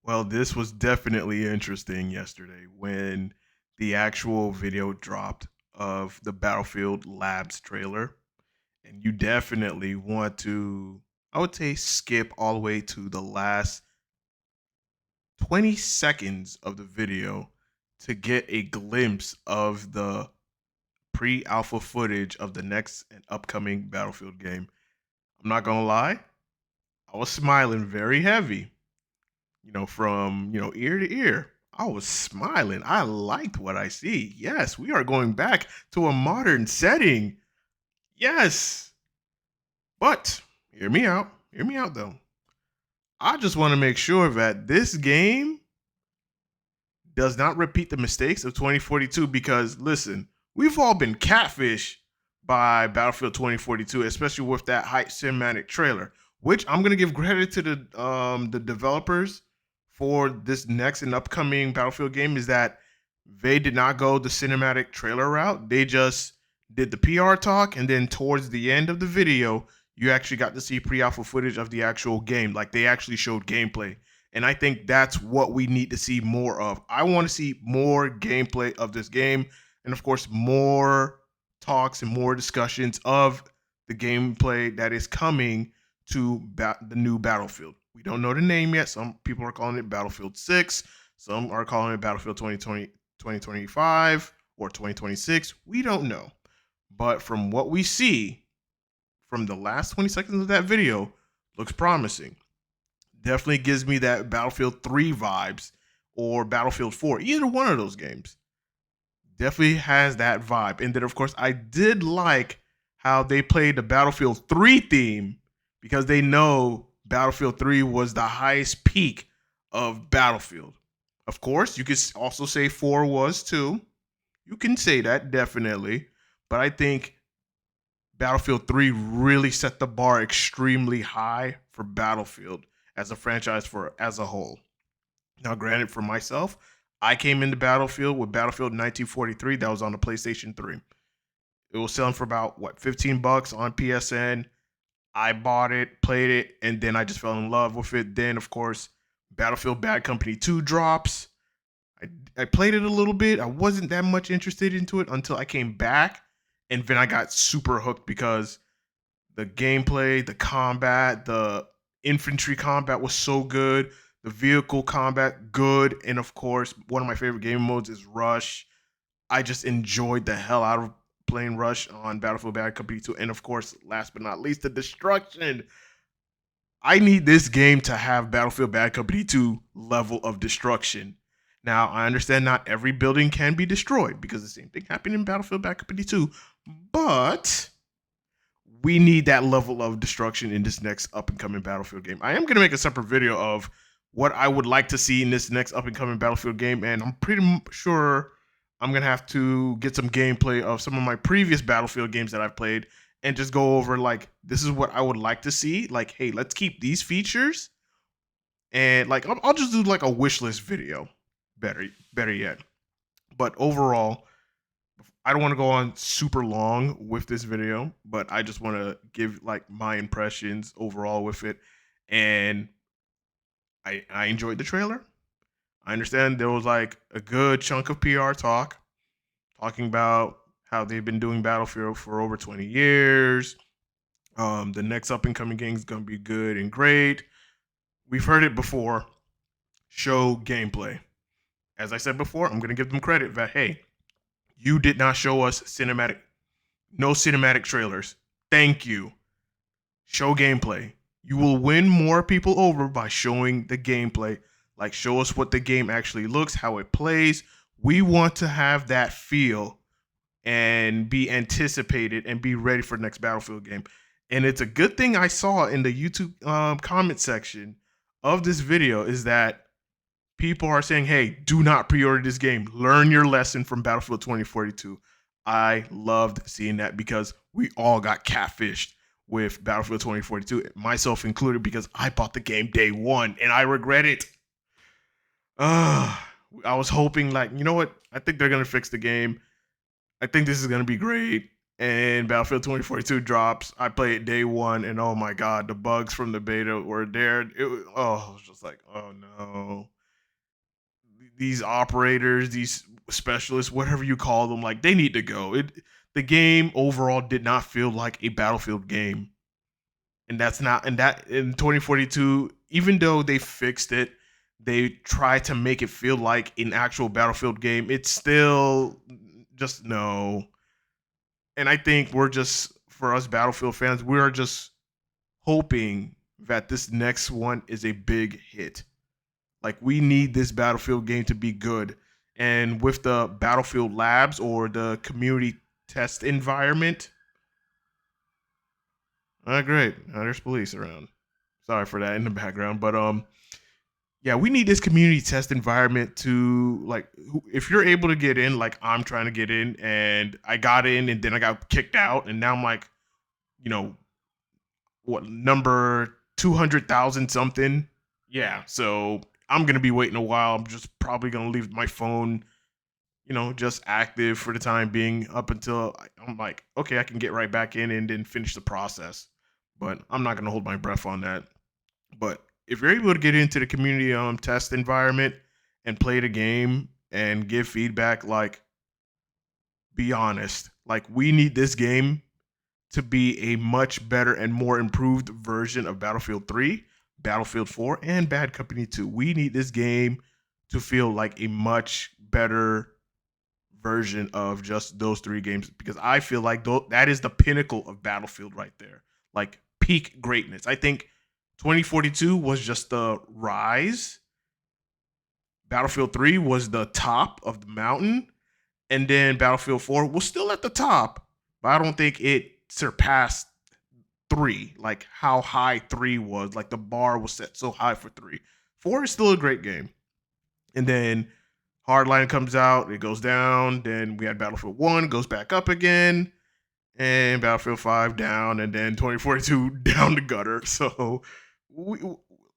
Well, this was definitely interesting yesterday when the actual video dropped of the Battlefield Labs trailer. And you definitely want to, I would say, skip all the way to the last 20 seconds of the video to get a glimpse of the pre alpha footage of the next and upcoming Battlefield game. I'm not going to lie, I was smiling very heavy, from, ear to ear. I was smiling. I liked what I see. Yes, we are going back to a modern setting. Yes. But hear me out. Hear me out though. I just want to make sure that this game does not repeat the mistakes of 2042 because listen, we've all been catfished by Battlefield 2042, especially with that hype cinematic trailer. Which I'm gonna give credit to the developers for this next and upcoming Battlefield game is that they did not go the cinematic trailer route. They just did the PR talk, and then towards the end of the video, you actually got to see pre-alpha footage of the actual game. Like they actually showed gameplay. And I think that's what we need to see more of. I want to see more gameplay of this game. And of course, more talks and more discussions of the gameplay that is coming to the new Battlefield. We don't know the name yet. Some people are calling it Battlefield 6. Some are calling it Battlefield 2020, 2025 or 2026. We don't know. But from what we see from the last 20 seconds of that video, looks promising. Definitely gives me that Battlefield 3 vibes or Battlefield 4, either one of those games. Definitely has that vibe. And then, of course, I did like how they played the Battlefield 3 theme because they know Battlefield 3 was the highest peak of Battlefield. Of course, you could also say 4 was too. You can say that, definitely. But I think Battlefield 3 really set the bar extremely high for Battlefield as a franchise for as a whole. Now, granted, for myself, I came into Battlefield with Battlefield 1943 that was on the PlayStation 3. It was selling for about what, $15 on PSN. I bought it, played it, and then I just fell in love with it. Then, of course, Battlefield Bad Company 2 drops. I played it a little bit. I wasn't that much interested into it until I came back, and then I got super hooked because the gameplay, the combat, the infantry combat was so good. The vehicle combat, good. And of course, one of my favorite game modes is Rush. I just enjoyed the hell out of playing Rush on Battlefield Bad Company 2. And of course, last but not least, the destruction. I need this game to have Battlefield Bad Company 2 level of destruction. Now, I understand not every building can be destroyed because the same thing happened in Battlefield Bad Company 2, but we need that level of destruction in this next up and coming Battlefield game. I am going to make a separate video of what I would like to see in this next up and coming Battlefield game, and I'm pretty sure I'm going to have to get some gameplay of some of my previous Battlefield games that I've played and just go over like this is what I would like to see. Like, hey, let's keep these features, and like I'll just do like a wish list video. Better yet. But overall, I don't want to go on super long with this video, but I just want to give like my impressions overall with it. And I enjoyed the trailer. I understand there was like a good chunk of PR talk talking about how they've been doing Battlefield for over 20 years. The next up and coming game is going to be good and great. We've heard it before. Show gameplay. As I said before, I'm going to give them credit that, hey, you did not show us no cinematic trailers. Thank you. Show gameplay. You will win more people over by showing the gameplay. Like, show us what the game actually looks, how it plays. We want to have that feel and be anticipated and be ready for the next Battlefield game. And it's a good thing I saw in the YouTube comment section of this video is that people are saying, hey, do not pre-order this game. Learn your lesson from Battlefield 2042. I loved seeing that because we all got catfished with Battlefield 2042, myself included, because I bought the game day one and I regret it. I was hoping, like, you know what? I think they're going to fix the game. I think this is going to be great. And Battlefield 2042 drops. I play it day one, and oh my God, the bugs from the beta were there. I was just like, oh no. these operators, these specialists, whatever you call them, like they need to go. The game overall did not feel like a Battlefield game, and that's not and that in 2042. Even though they fixed it, they tried to make it feel like an actual Battlefield game. It's still just no. And I think we're just for us Battlefield fans, we are just hoping that this next one is a big hit. Like we need this Battlefield game to be good. And with the Battlefield Labs or the community test environment, great. There's police around. Sorry for that in the background, but yeah, we need this community test environment to like if you're able to get in, like I'm trying to get in and I got in and then I got kicked out and now I'm like, you know, what number 200,000 something. Yeah, so I'm gonna be waiting a while. I'm just probably gonna leave my phone, just active for the time being up until I'm like, okay, I can get right back in and then finish the process. But I'm not gonna hold my breath on that. But if you're able to get into the community test environment and play the game and give feedback, like be honest. Like we need this game to be a much better and more improved version of Battlefield 3, Battlefield 4, and Bad Company 2. We need this game to feel like a much better version of just those three games because I feel like that is the pinnacle of Battlefield right there. Like peak greatness. I think 2042 was just the rise. Battlefield 3 was the top of the mountain. And then Battlefield 4 was still at the top, but I don't think it surpassed 3, like how high 3 was. Like the bar was set so high for 3. 4 is still a great game. And then Hardline comes out, it goes down. Then we had Battlefield 1, goes back up again. And Battlefield 5 down. And then 2042 down the gutter. So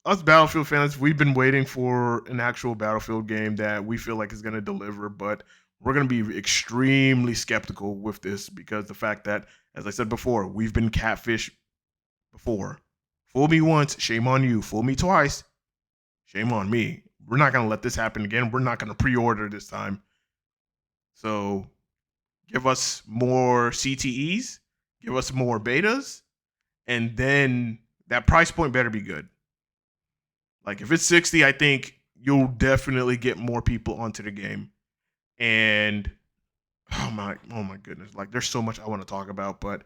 us Battlefield fans, we've been waiting for an actual Battlefield game that we feel like is going to deliver. But we're going to be extremely skeptical with this because the fact that, as I said before, we've been catfished before. Fool me once, shame on you. Fool me twice, shame on me. We're not going to let this happen again. We're not going to pre-order this time. So give us more CTEs, give us more betas, and then that price point better be good. Like if it's 60, I think you'll definitely get more people onto the game. And oh my goodness, like there's so much I want to talk about, but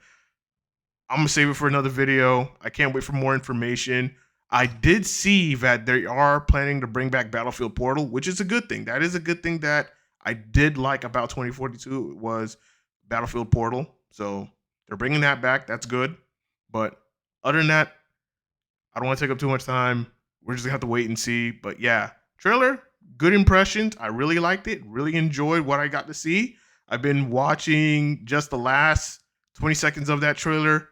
I'm gonna save it for another video. I can't wait for more information. I did see that they are planning to bring back Battlefield Portal, which is a good thing. That is a good thing that I did like about 2042 was Battlefield Portal. So they're bringing that back. That's good. But other than that, I don't want to take up too much time. We're just gonna have to wait and see. But yeah, trailer, good impressions. I really liked it. Really enjoyed what I got to see. I've been watching just the last 20 seconds of that trailer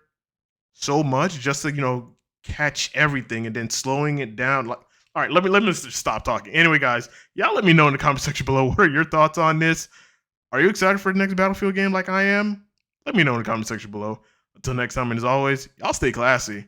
so much just to, catch everything and then slowing it down. Like, all right, let me just stop talking. Anyway, guys, y'all let me know in the comment section below what are your thoughts on this. Are you excited for the next Battlefield game like I am? Let me know in the comment section below. Until next time, and as always, y'all stay classy.